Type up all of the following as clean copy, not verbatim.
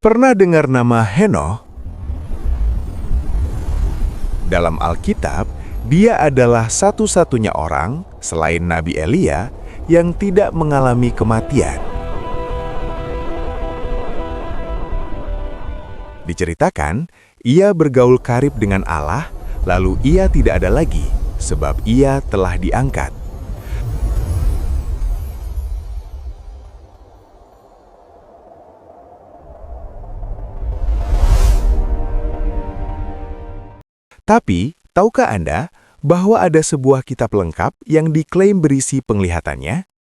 Pernah dengar nama Henoh? Dalam Alkitab, dia adalah satu-satunya orang selain Nabi Elia yang tidak mengalami kematian. Diceritakan, ia bergaul karib dengan Allah, lalu ia tidak ada lagi sebab ia telah diangkat. Tapi, tahukah Anda bahwa ada sebuah kitab lengkap yang diklaim berisi penglihatannya?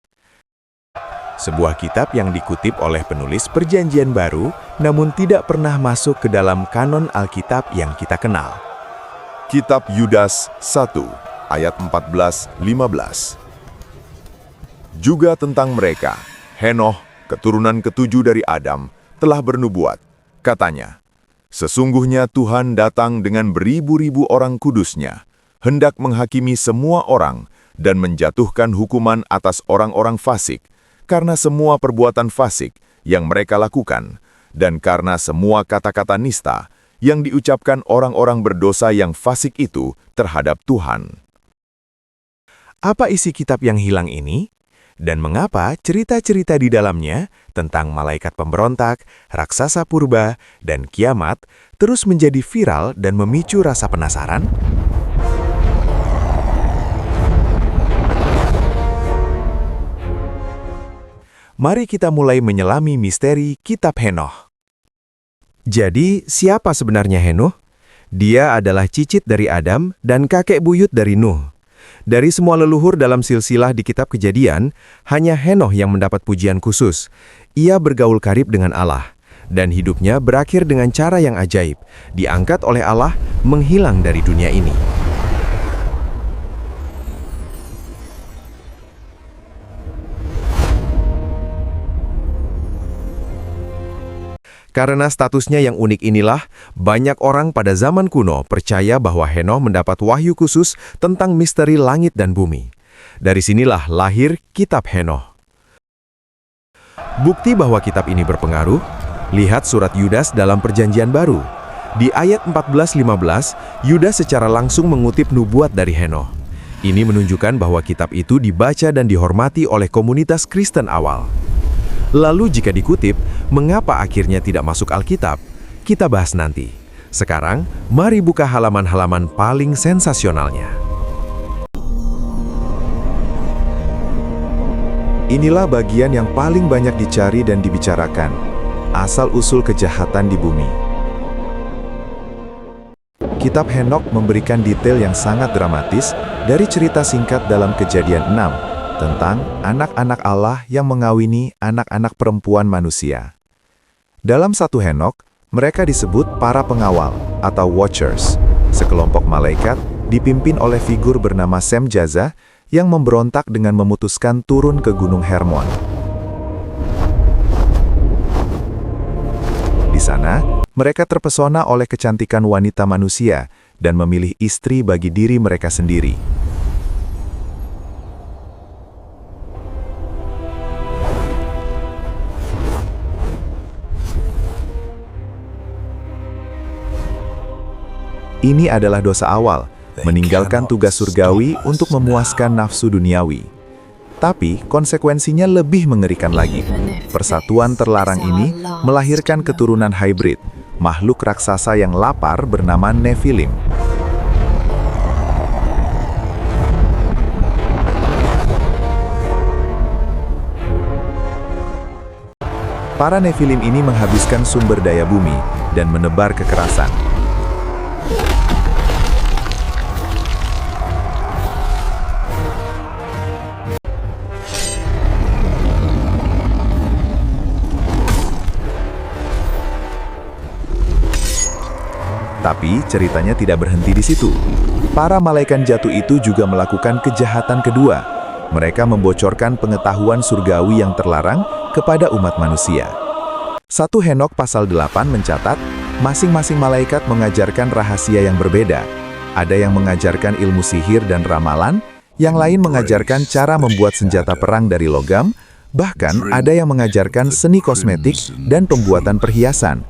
Sebuah kitab yang dikutip oleh penulis Perjanjian Baru, namun tidak pernah masuk ke dalam kanon Alkitab yang kita kenal. Kitab Yudas 1, ayat 14-15. Juga tentang mereka, Henoh, keturunan ketujuh dari Adam, telah bernubuat. Katanya, sesungguhnya Tuhan datang dengan beribu-ribu orang kudusnya, hendak menghakimi semua orang dan menjatuhkan hukuman atas orang-orang fasik, karena semua perbuatan fasik yang mereka lakukan, dan karena semua kata-kata nista yang diucapkan orang-orang berdosa yang fasik itu terhadap Tuhan. Apa isi kitab yang hilang ini? Dan mengapa cerita-cerita di dalamnya tentang malaikat pemberontak, raksasa purba, dan kiamat terus menjadi viral dan memicu rasa penasaran? Mari kita mulai menyelami misteri Kitab Henoh. Jadi, siapa sebenarnya Henoh? Dia adalah cicit dari Adam dan kakek buyut dari Nuh. Dari semua leluhur dalam silsilah di kitab Kejadian, hanya Henoh yang mendapat pujian khusus. Ia bergaul karib dengan Allah, dan hidupnya berakhir dengan cara yang ajaib. Diangkat oleh Allah, menghilang dari dunia ini. Karena statusnya yang unik inilah, banyak orang pada zaman kuno percaya bahwa Henoh mendapat wahyu khusus tentang misteri langit dan bumi. Dari sinilah lahir Kitab Henoh. Bukti bahwa kitab ini berpengaruh, lihat surat Yudas dalam Perjanjian Baru. Di ayat 14-15, Yudas secara langsung mengutip nubuat dari Henoh. Ini menunjukkan bahwa kitab itu dibaca dan dihormati oleh komunitas Kristen awal. Lalu jika dikutip, mengapa akhirnya tidak masuk Alkitab? Kita bahas nanti. Sekarang, mari buka halaman-halaman paling sensasionalnya. Inilah bagian yang paling banyak dicari dan dibicarakan, asal-usul kejahatan di bumi. Kitab Henokh memberikan detail yang sangat dramatis dari cerita singkat dalam Kejadian 6, tentang anak-anak Allah yang mengawini anak-anak perempuan manusia. Dalam satu Henokh, mereka disebut para pengawal atau watchers, sekelompok malaikat dipimpin oleh figur bernama Semjaza yang memberontak dengan memutuskan turun ke Gunung Hermon. Di sana, mereka terpesona oleh kecantikan wanita manusia dan memilih istri bagi diri mereka sendiri. Ini adalah dosa awal, meninggalkan tugas surgawi untuk memuaskan nafsu duniawi. Tapi konsekuensinya lebih mengerikan lagi. Persatuan terlarang ini melahirkan keturunan hybrid, makhluk raksasa yang lapar bernama Nephilim. Para Nephilim ini menghabiskan sumber daya bumi dan menebar kekerasan. Tapi ceritanya tidak berhenti di situ. Para malaikat jatuh itu juga melakukan kejahatan kedua. Mereka membocorkan pengetahuan surgawi yang terlarang kepada umat manusia. 1 Henokh pasal 8 mencatat, masing-masing malaikat mengajarkan rahasia yang berbeda. Ada yang mengajarkan ilmu sihir dan ramalan, yang lain mengajarkan cara membuat senjata perang dari logam, Bahkan ada yang mengajarkan seni kosmetik dan pembuatan perhiasan.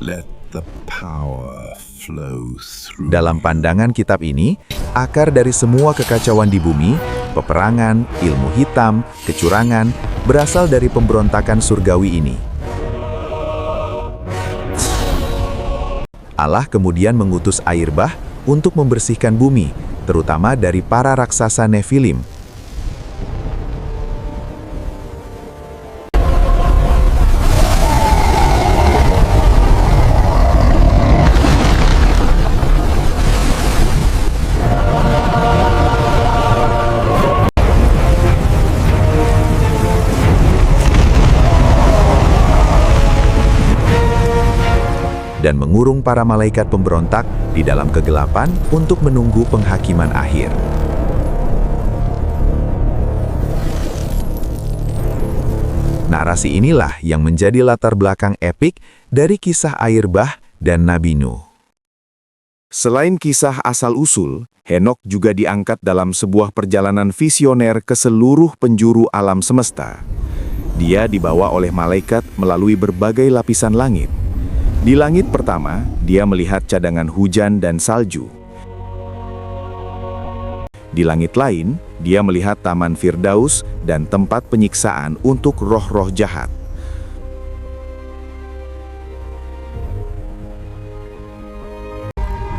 Let the power flow through. Dalam pandangan kitab ini, akar dari semua kekacauan di bumi, peperangan, ilmu hitam, kecurangan, berasal dari pemberontakan surgawi ini. Allah kemudian mengutus air bah untuk membersihkan bumi, terutama dari para raksasa Nephilim. Dan mengurung para malaikat pemberontak di dalam kegelapan untuk menunggu penghakiman akhir. Narasi inilah yang menjadi latar belakang epik dari kisah air bah dan Nabi Nuh. Selain kisah asal-usul, Henokh juga diangkat dalam sebuah perjalanan visioner ke seluruh penjuru alam semesta. Dia dibawa oleh malaikat melalui berbagai lapisan langit. Di langit pertama, dia melihat cadangan hujan dan salju. Di langit lain, dia melihat Taman Firdaus dan tempat penyiksaan untuk roh-roh jahat.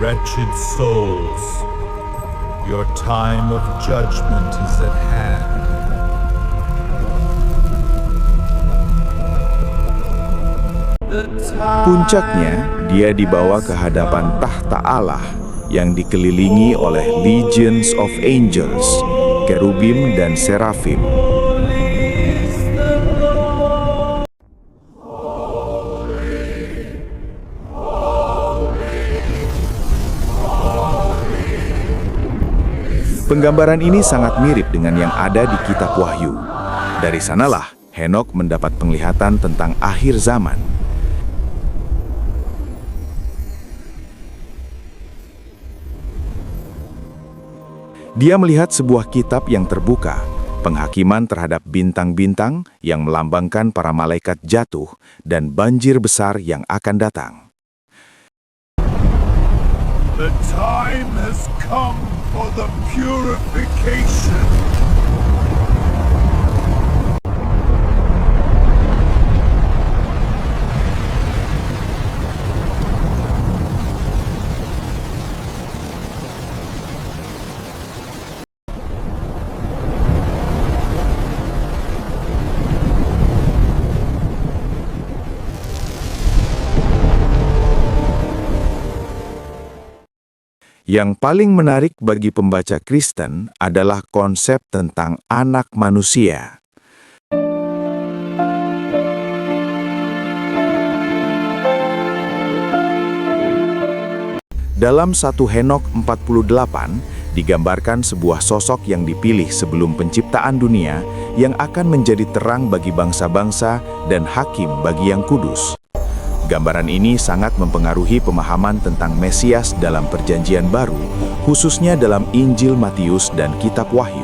Wretched souls, your time of judgment is at hand. Puncaknya, dia dibawa ke hadapan tahta Allah yang dikelilingi oleh legions of angels, kerubim dan serafim. Penggambaran ini sangat mirip dengan yang ada di kitab Wahyu. Dari sanalah Henokh mendapat penglihatan tentang akhir zaman. Dia melihat sebuah kitab yang terbuka, penghakiman terhadap bintang-bintang yang melambangkan para malaikat jatuh dan banjir besar yang akan datang. The time has come for the purification. Yang paling menarik bagi pembaca Kristen adalah konsep tentang anak manusia. Dalam 1 Henokh 48, digambarkan sebuah sosok yang dipilih sebelum penciptaan dunia yang akan menjadi terang bagi bangsa-bangsa dan hakim bagi yang kudus. Gambaran ini sangat mempengaruhi pemahaman tentang Mesias dalam Perjanjian Baru, khususnya dalam Injil Matius dan Kitab Wahyu.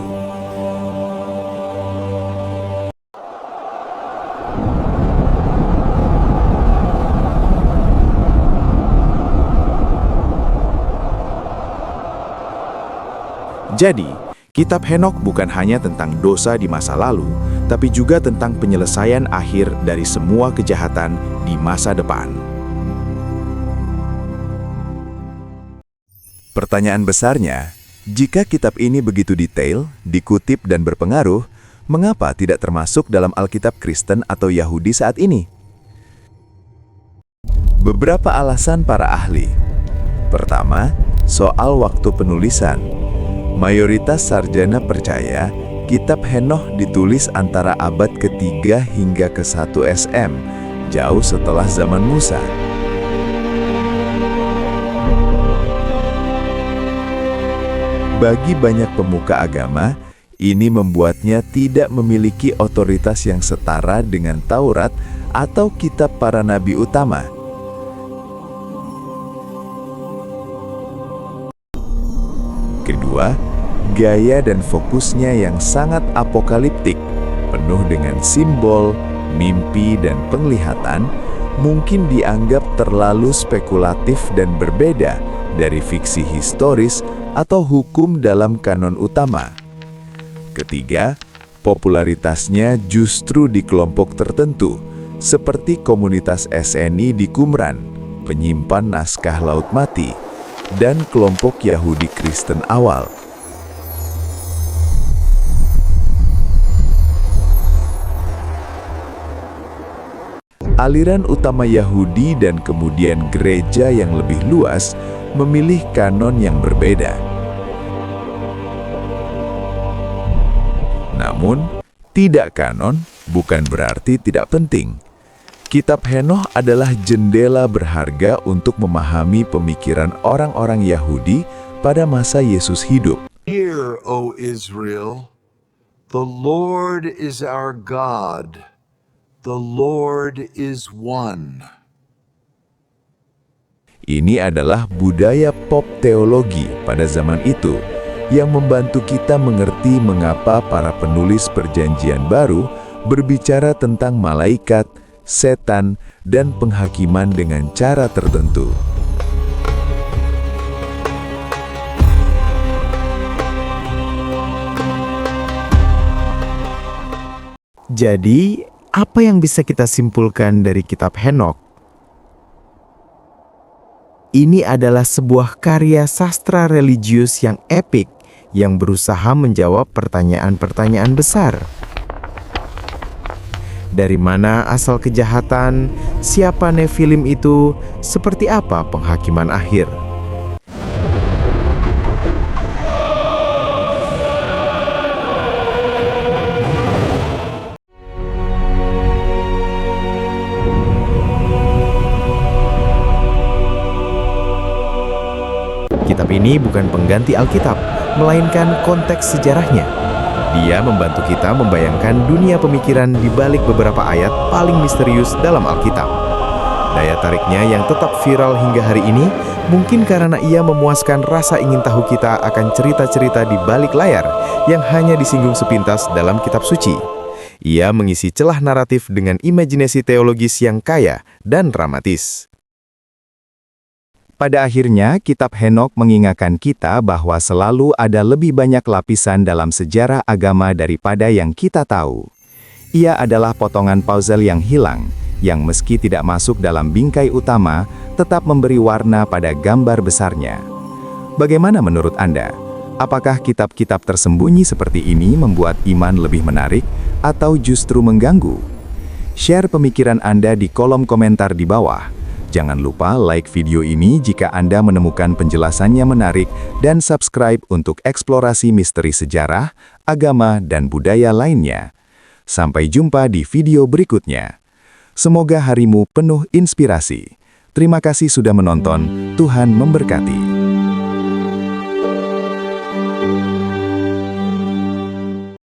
Jadi, Kitab Henokh bukan hanya tentang dosa di masa lalu, tapi juga tentang penyelesaian akhir dari semua kejahatan di masa depan. Pertanyaan besarnya, jika kitab ini begitu detail, dikutip dan berpengaruh, mengapa tidak termasuk dalam Alkitab Kristen atau Yahudi saat ini? Beberapa alasan para ahli. Pertama, soal waktu penulisan. Mayoritas sarjana percaya kitab Henokh ditulis antara abad ke-3 hingga ke-1 SM, jauh setelah zaman Musa. Bagi banyak pemuka agama, ini membuatnya tidak memiliki otoritas yang setara dengan Taurat atau kitab para nabi utama. Kedua, gaya dan fokusnya yang sangat apokaliptik, penuh penuh dengan simbol, mimpi, dan penglihatan, mungkin dianggap terlalu spekulatif dan berbeda dari fiksi historis atau hukum dalam kanon utama. Ketiga, popularitasnya justru di kelompok tertentu, seperti komunitas SNI di Qumran, penyimpan naskah Laut Mati, dan kelompok Yahudi Kristen awal. Aliran utama Yahudi dan kemudian gereja yang lebih luas memilih kanon yang berbeda. Namun, tidak kanon bukan berarti tidak penting. Kitab Henoh adalah jendela berharga untuk memahami pemikiran orang-orang Yahudi pada masa Yesus hidup. Hear, O Israel, the Lord is our God. The Lord is one. Ini adalah budaya pop teologi pada zaman itu yang membantu kita mengerti mengapa para penulis Perjanjian Baru berbicara tentang malaikat, setan, dan penghakiman dengan cara tertentu. Jadi, apa yang bisa kita simpulkan dari kitab Henokh? Ini adalah sebuah karya sastra religius yang epik yang berusaha menjawab pertanyaan-pertanyaan besar. Dari mana asal kejahatan? Siapa Nefilim itu? Seperti apa penghakiman akhir? Kitab ini bukan pengganti Alkitab, melainkan konteks sejarahnya. Dia membantu kita membayangkan dunia pemikiran di balik beberapa ayat paling misterius dalam Alkitab. Daya tariknya yang tetap viral hingga hari ini mungkin karena ia memuaskan rasa ingin tahu kita akan cerita-cerita di balik layar yang hanya disinggung sepintas dalam kitab suci. Ia mengisi celah naratif dengan imajinasi teologis yang kaya dan dramatis. Pada akhirnya, kitab Henokh mengingatkan kita bahwa selalu ada lebih banyak lapisan dalam sejarah agama daripada yang kita tahu. Ia adalah potongan puzzle yang hilang, yang meski tidak masuk dalam bingkai utama, tetap memberi warna pada gambar besarnya. Bagaimana menurut Anda? Apakah kitab-kitab tersembunyi seperti ini membuat iman lebih menarik, atau justru mengganggu? Share pemikiran Anda di kolom komentar di bawah. Jangan lupa like video ini jika Anda menemukan penjelasannya menarik dan subscribe untuk eksplorasi misteri sejarah, agama, dan budaya lainnya. Sampai jumpa di video berikutnya. Semoga harimu penuh inspirasi. Terima kasih sudah menonton. Tuhan memberkati.